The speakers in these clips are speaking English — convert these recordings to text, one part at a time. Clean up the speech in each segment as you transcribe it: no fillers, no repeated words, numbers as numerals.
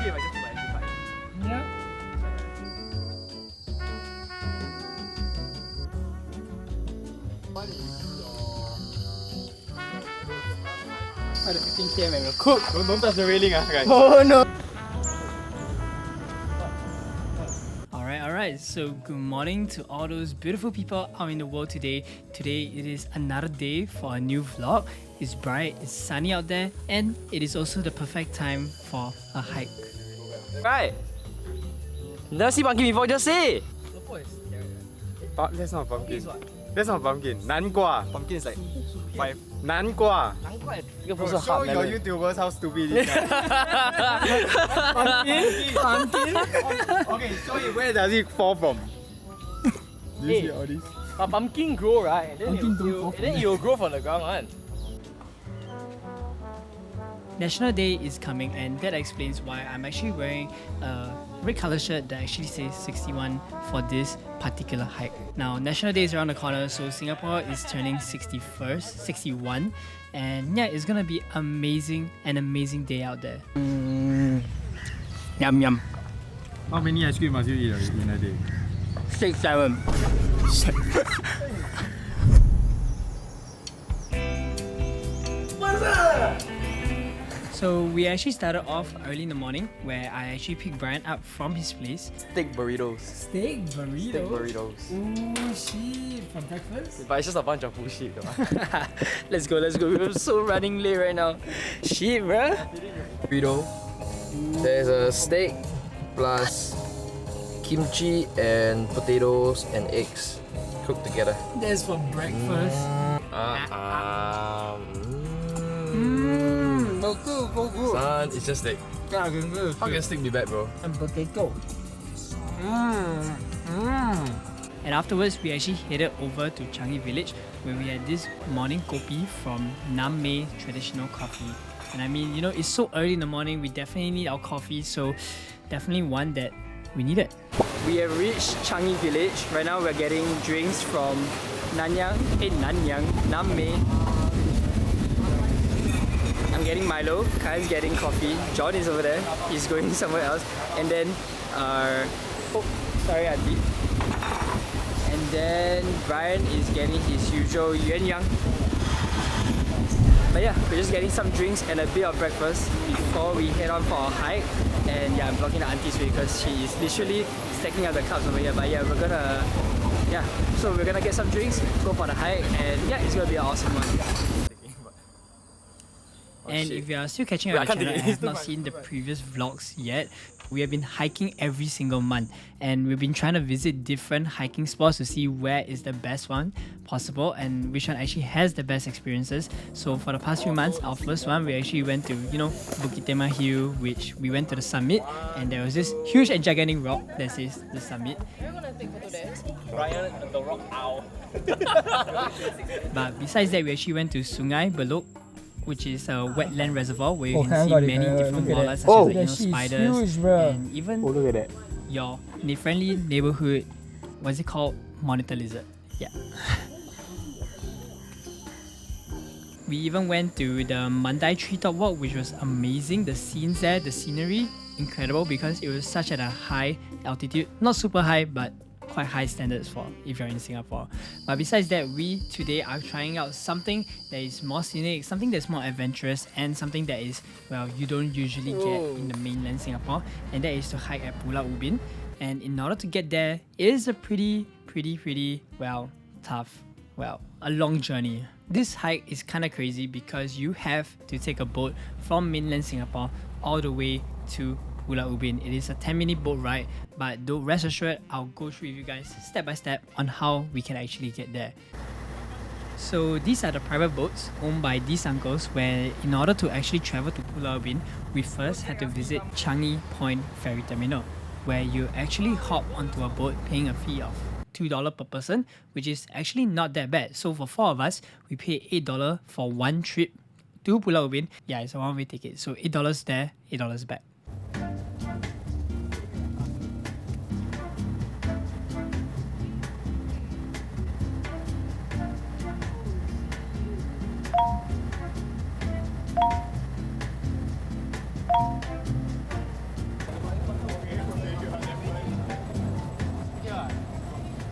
okay if I just put my amplifier? Yeah. By the 15 km and we'll cook. Don't touch the railing, guys. Oh no. Alright, so good morning to all those beautiful people out in the world today. Today it is another day for a new vlog. It's bright, it's sunny out there, and it is also the perfect time for a hike. Right. Never see pumpkin before, just say. That's not pumpkin. That's not pumpkin. 南瓜. Pumpkin is like 5. 南瓜. 难怪这个不 Bro, 是 show hard your melon. YouTubers how stupid it is. Pumpkin. Okay, show it where does it fall from? Do you Hey. see all this? But pumpkin grow, right? Then it will grow from the ground, man. National Day is coming, and that explains why I'm actually wearing a red color shirt that actually says 61 for this particular hike. Now, National Day is around the corner, so Singapore is turning 61, and yeah, it's gonna be an amazing day out there. Yum yum. How many ice cream must you eat in a day? 6, 7. So we actually started off early in the morning where I actually picked Brian up from his place. Steak burritos. Steak burrito? Steak burritos. Ooh, shit. For breakfast? But it's just a bunch of bullshit, though. Let's go. We're so running late right now. Shit, bruh. Burrito. There's a steak plus kimchi and potatoes and eggs cooked together. That's for breakfast. Good. Son, it's just steak. How can steak be bad, bro? And potato. And afterwards, we actually headed over to Changi Village where we had this morning kopi from Nam Mei Traditional Coffee. And I mean, you know, it's so early in the morning, we definitely need our coffee, so definitely one that we needed. We have reached Changi Village. Right now we're getting drinks from Nam Mei. I'm getting Milo, Kai's getting coffee, John is over there, he's going somewhere else, and then oh, sorry auntie. And then Brian is getting his usual yuan yang. But yeah, we're just getting some drinks and a bit of breakfast before we head on for our hike. And yeah, I'm blocking the auntie's way because she is literally stacking up the cups over here. But yeah, we're gonna get some drinks, go for the hike, and yeah, it's gonna be an awesome one. And if you are still catching our channel and have not seen the previous vlogs yet, we have been hiking every single month, and we've been trying to visit different hiking spots to see where is the best one possible and which one actually has the best experiences. So for the past few months, our first one, we actually went to, you know, Bukit Timah Hill, which we went to the summit, and there was this huge and gigantic rock that says the summit. You're gonna take photo there? Brian, the rock owl. But besides that, we actually went to Sungai Belok, which is a wetland reservoir where you can see many different wildlife such as, like, you know, spiders, and even look at that. your friendly neighborhood, what's it called? Monitor lizard. Yeah. We even went to the Mandai treetop walk, which was amazing. The scenes there, the scenery, incredible because it was such at a high altitude. Not super high, but quite high standards for if you're in Singapore. But besides that, we today are trying out something that is more scenic, something that's more adventurous, and something that is, well, you don't usually get in the mainland Singapore, and that is to hike at PULAU UBIN. And in order to get there, it is a pretty, well, tough, well, a long journey. This hike is kind of crazy because you have to take a boat from mainland Singapore all the way to PULAU UBIN. It is a 10-minute boat ride, but don't rest assured, I'll go through with you guys step by step on how we can actually get there. So these are the private boats owned by these uncles, where in order to actually travel to PULAU UBIN, we first had to visit Changi Point Ferry Terminal, where you actually hop onto a boat paying a fee of $2 per person, which is actually not that bad. So for 4 of us, we pay $8 for one trip to PULAU UBIN. Yeah, it's a one-way ticket. So $8 there, $8 back.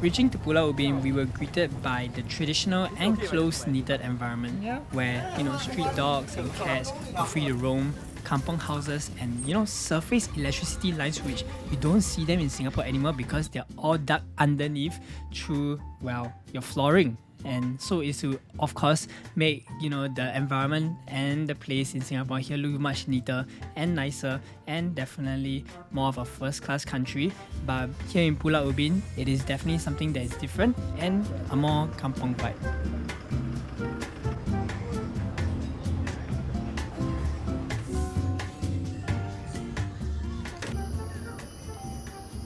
Reaching to Pulau Ubin, we were greeted by the traditional and close-knitted environment where, street dogs and cats are free to roam, kampong houses and, surface electricity lines which you don't see them in Singapore anymore because they're all dug underneath through, your flooring. And so is to, of course, make, the environment and the place in Singapore here look much neater and nicer and definitely more of a first-class country. But here in Pulau Ubin, it is definitely something that is different and a more kampong vibe.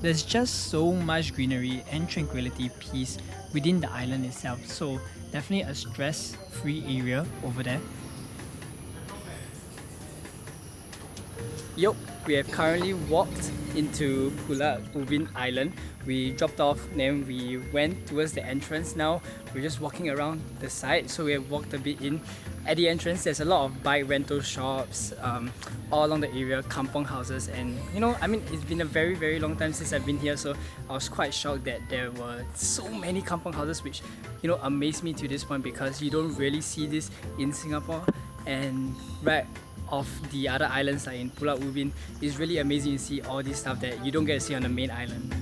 There's just so much greenery and tranquility peace within the island itself, so definitely a stress-free area over there. Yup, we have currently walked into Pulau Ubin Island. We dropped off, then we went towards the entrance. Now we're just walking around the side, so we have walked a bit in. At the entrance, there's a lot of bike rental shops all along the area, kampong houses, and it's been a very, very long time since I've been here, so I was quite shocked that there were so many kampong houses, which amazed me to this point because you don't really see this in Singapore. And right off the other islands like in Pulau Ubin, it's really amazing to see all this stuff that you don't get to see on the main island.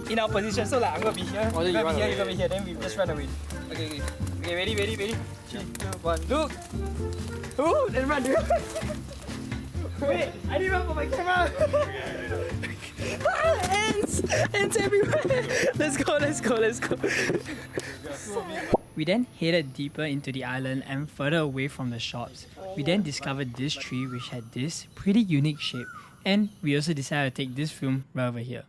In our position, so like I'm gonna be here, you're gonna be here, then we just run away. Okay, ready? 3, 2, 1, look! Ooh, then run, dude! Wait, I need to run for my camera! Ants everywhere! Let's go! We then headed deeper into the island and further away from the shops. We then discovered this tree which had this pretty unique shape, and we also decided to take this film right over here.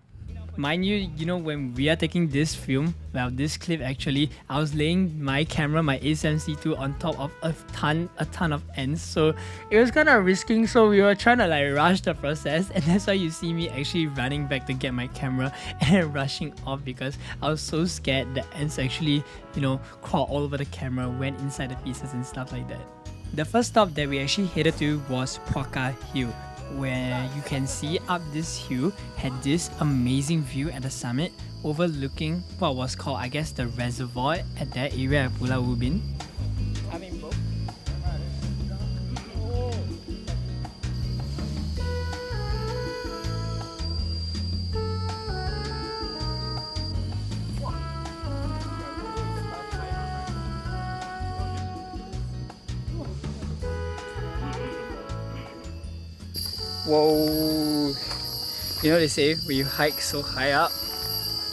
Mind you, when we are taking this film, this clip actually, I was laying my camera, my A7C II, on top of a ton of ants, so it was kind of risking, so we were trying to rush the process, and that's why you see me actually running back to get my camera and rushing off because I was so scared the ants actually, crawl all over the camera, went inside the pieces and stuff like that. The first stop that we actually headed to was Puaka Hill, where you can see up this hill had this amazing view at the summit overlooking what was called, I guess, the reservoir at that area at Pulau Ubin. Whoa! They say when you hike so high up,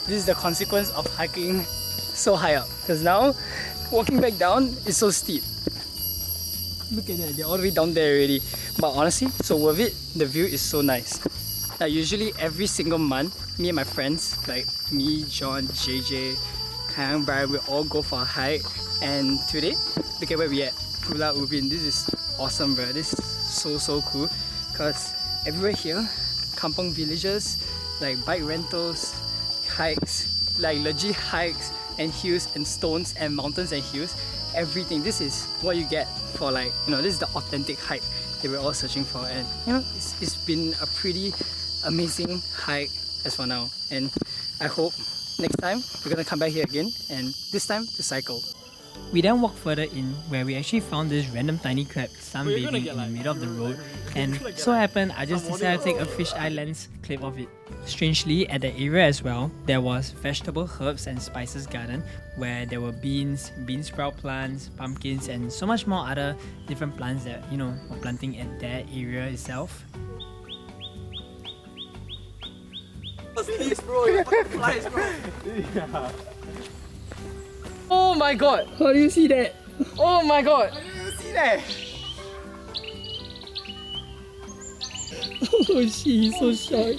this is the consequence of hiking so high up. Because now, walking back down is so steep. Look at that, they're all the way down there already. But honestly, so worth it. The view is so nice. Usually every single month, me and my friends, like me, John, JJ, Kang, Brian, we all go for a hike. And today, look at where we at, Pulau Ubin. This is awesome, bro. This is so cool. Because everywhere here, kampong villages, like bike rentals, hikes, like legit hikes and hills and stones and mountains and hills, everything. This is what you get for this is the authentic hike that we're all searching for. And it's been a pretty amazing hike as for now. And I hope next time we're gonna come back here again, and this time to cycle. We then walked further in where we actually found this random tiny crab sunbathing in the middle of the road, and so happened I just decided to take a fisheye lens clip of it. Strangely, at the area as well, there was vegetable, herbs and spices garden where there were beans, bean sprout plants, pumpkins and so much more other different plants that were planting at that area itself. Please, bro, you fucking flies, bro. Yeah. Oh my god! How do you see that? Oh my god! How do you see that? Oh shit, he's so short.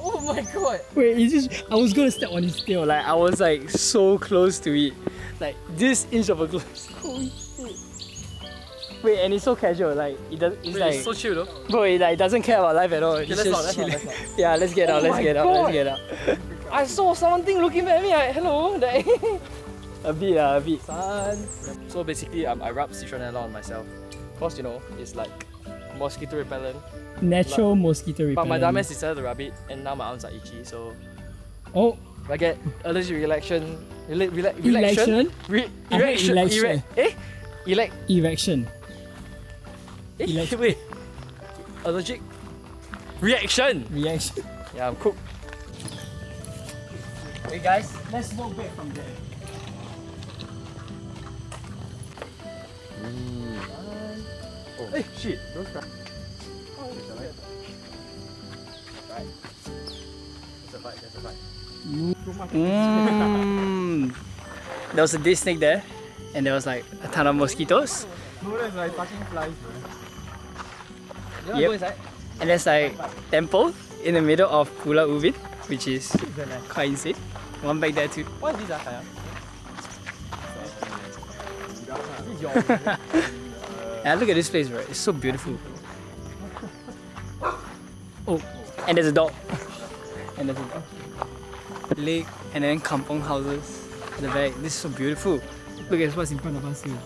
Oh my god! Wait, I was gonna step on his tail, I was so close to it. This inch of a close. Holy shit. Wait, and it's so casual, it's so chill though. Bro, it doesn't care about life at all. Okay, it's just chilling. Yeah, let's get out, Oh let's get out, let's get out. I saw something looking at me, hello. A bit. So basically, I rub citronella on myself. Cause it's mosquito repellent. Natural mosquito repellent. But my dumbass decided to rub it, and now my arms are itchy. So Oh, I get allergic reaction. election? Erection. election. Erection. Election. Wait. Allergic reaction. Reaction. Yeah, I'm cooked. Hey guys, let's walk back from there. Hey, shit. Don't cry. There was a day snake there, and there was like a ton of mosquitoes. No, that's like touching flies, man. You wanna Yep. go inside? And there's like temple in the middle of PULAU UBIN, which is quite insane. One back there too. What is this, Kaya? And look at this place, right? It's so beautiful. Oh, and there's a dog. And there's a dog. Lake, and then kampong houses at the back. This is so beautiful. Look at what's in front of us here.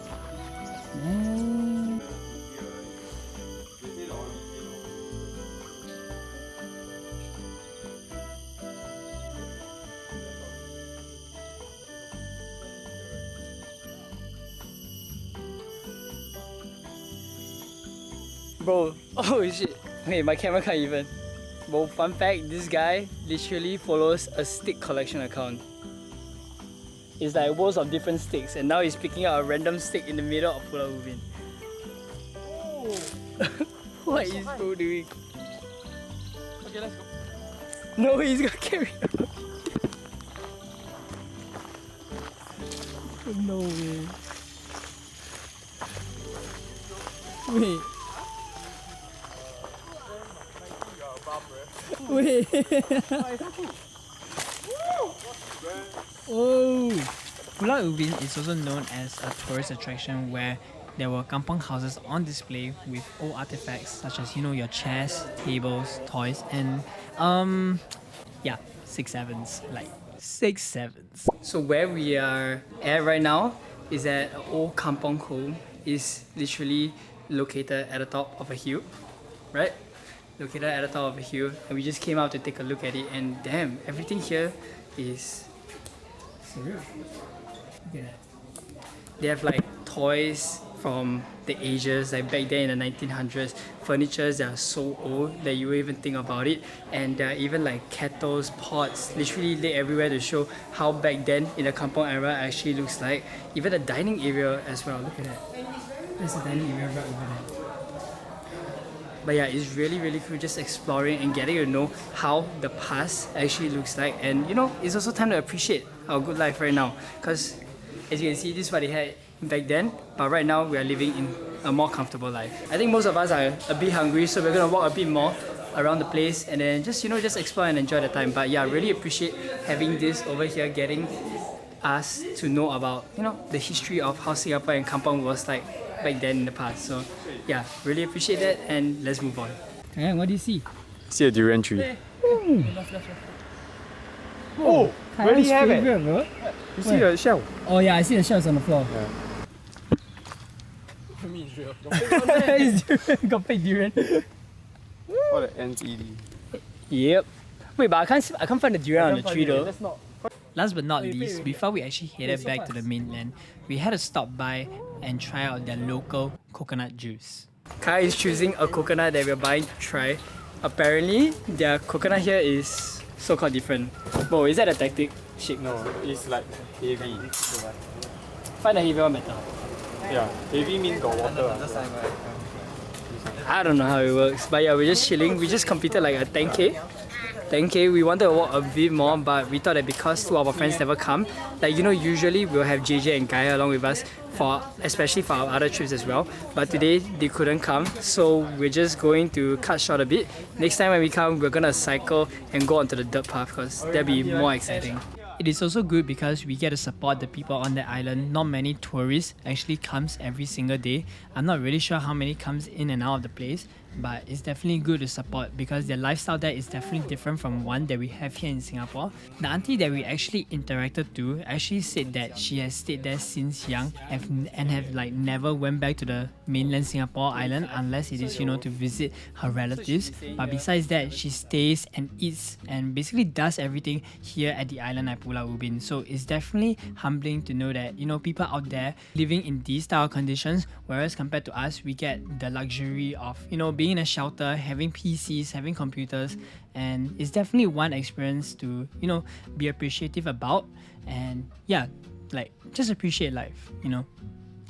Bro, oh shit. Wait, my camera can't even. Bro, fun fact, this guy literally follows a stick collection account. It's like walls of different sticks, and now he's picking out a random stick in the middle of PULAU UBIN. What is bro doing? Okay, let's go. No, he's gonna carry on. No way. Wait. Wait. Oh. PULAU UBIN is also known as a tourist attraction where there were kampong houses on display with old artifacts such as, you know, your chairs, tables, toys, and yeah, 6/7s, like 6/7s. So where we are at right now is at an old kampong home. Is literally located at the top of a hill, right? Located at the top of a hill, and we just came out to take a look at it, and damn, everything here is surreal. Look at that. They have like toys from the ages, like back then in the 1900s, furnitures that are so old that you won't even think about it, and there are even like kettles, pots, literally laid everywhere to show how back then in the kampong era actually looks like. Even the dining area as well, look at that. There's a dining area right over there. But yeah, it's really really cool just exploring and getting to know how the past actually looks like, and you know, it's also time to appreciate our good life right now, because as you can see, this is what they had back then, but right now we are living in a more comfortable life. I think most of us are a bit hungry, so we're gonna walk a bit more around the place and then just, you know, just explore and enjoy the time. But yeah, I really appreciate having this over here, getting us to know about, you know, the history of how Singapore and kampong was like back then in the past. So yeah, really appreciate that, and let's move on. Hey, what do you see? See a durian tree. Oh, where do you have it? Bro. You see the shell? Oh yeah, I see the shells on the floor. It's durian. Got fake durian. What the ants eating? Yep. Wait, but I can't find the durian on the tree though. That's not. Last but not least, before we actually headed back to the mainland, we had to stop by and try out their local coconut juice. Kai is choosing a coconut that we're buying to try. Apparently, their coconut here is so-called different. Bro, is that a tactic? Shit. No, it's like heavy. Find a heavy one better. Yeah, heavy means got water. I don't know how it works, but yeah, we're just chilling. We just completed like a 10K. 10K, we wanted to walk a bit more, but we thought that because two of our friends never come, like, you know, usually we'll have JJ and Kaya along with us for, especially for our other trips as well. But today they couldn't come, so we're just going to cut short a bit. Next time when we come, we're gonna cycle and go onto the dirt path because that'll be more exciting. It is also good because we get to support the people on the island. Not many tourists actually comes every single day. I'm not really sure how many comes in and out of the place. but it's definitely good to support because their lifestyle there is definitely different from one that we have here in Singapore. The auntie that we actually interacted to actually said that she has stayed there since young and have like never went back to the mainland Singapore island unless it is, you know, to visit her relatives. But besides that, she stays and eats and basically does everything here at the island at Pulau Ubin. So it's definitely humbling to know that, you know, people out there living in these style conditions, whereas compared to us, we get the luxury of, you know, being in a shelter, having PCs, having computers, and it's definitely one experience to, you know, be appreciative about. And yeah, like just appreciate life, you know.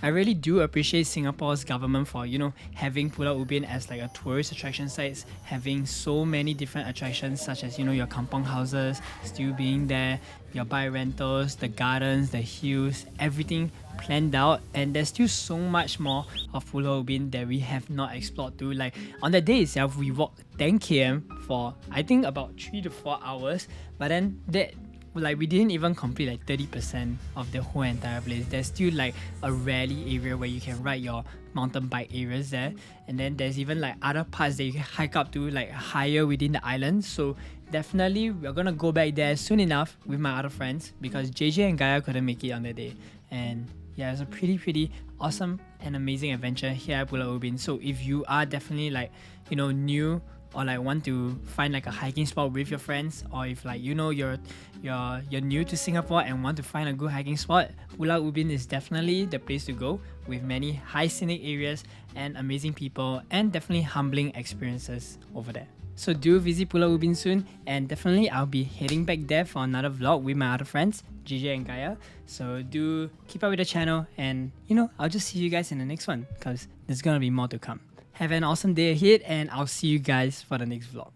I really do appreciate Singapore's government for, you know, having Pulau Ubin as like a tourist attraction site, having so many different attractions such as, you know, your kampong houses still being there, your bike rentals, the gardens, the hills, everything planned out, and there's still so much more of Pulau Ubin that we have not explored too. Like on the day itself, we walked 10 km for I think about 3 to 4 hours, but then that like we didn't even complete like 30% of the whole entire place. There's still like a rally area where you can ride your mountain bike areas there, and then there's even like other parts that you can hike up to like higher within the island. So definitely we're gonna go back there soon enough with my other friends because JJ and Gaia couldn't make it on the day. And yeah, it's a pretty awesome and amazing adventure here at Pulau Ubin. So if you are definitely like, you know, new or like want to find like a hiking spot with your friends, or if like, you know, you're new to Singapore and want to find a good hiking spot, Pulau Ubin is definitely the place to go, with many high scenic areas and amazing people and definitely humbling experiences over there. So do visit Pulau Ubin soon, and definitely I'll be heading back there for another vlog with my other friends, JJ and Gaia. So do keep up with the channel, and you know, I'll just see you guys in the next one because there's gonna be more to come. Have an awesome day ahead, and I'll see you guys for the next vlog.